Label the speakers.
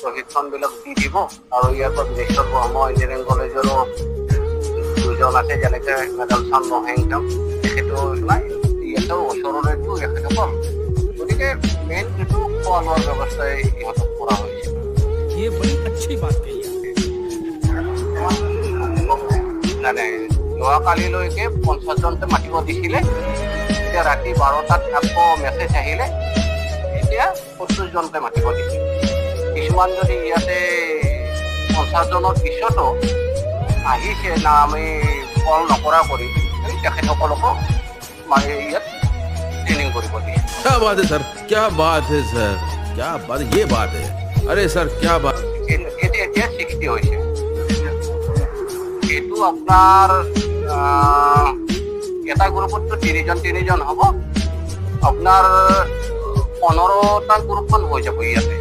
Speaker 1: প্ৰশিক্ষণবিলাক দি দিব আৰু ইয়াৰ পৰা বিশ্বৰ ব্ৰহ্ম ইঞ্জিনিয়াৰিং কলেজৰো দুজন আছে, যেনেকে মেডাল চান মহেংকাম, তেখেতো নাই ইয়াতেও ওচৰৰেতো এখেতসকল। গতিকে মেইন যিটো খোৱা লোৱাৰ ব্যৱস্থাই ইহঁতক কৰা হৈছে। মানে যোৱাকালিলৈকে 50জনকে মাতিব দিছিলে, এতিয়া ৰাতি 12টাত আকৌ মেছেজ আহিলে এতিয়া 25জনকে মাতিব দিছে। কিছুমান যদি ইয়াতে 50জনৰ পিছতো আহিছে না আমি কল নকৰা কৰি তেখেতসকলকো মানে ইয়াত ট্ৰেইনিং কৰিব দিছে।
Speaker 2: क्या बात है सर, क्या बात है सर, क्या बात, ये बात है। अरे सर क्या बात।
Speaker 1: এতিয়া 60 হৈছে। এইটো আপোনাৰ এটা গ্ৰুপততো 3জন হ'ব, আপোনাৰ 15টা গ্ৰুপমান হৈ যাব ইয়াতে।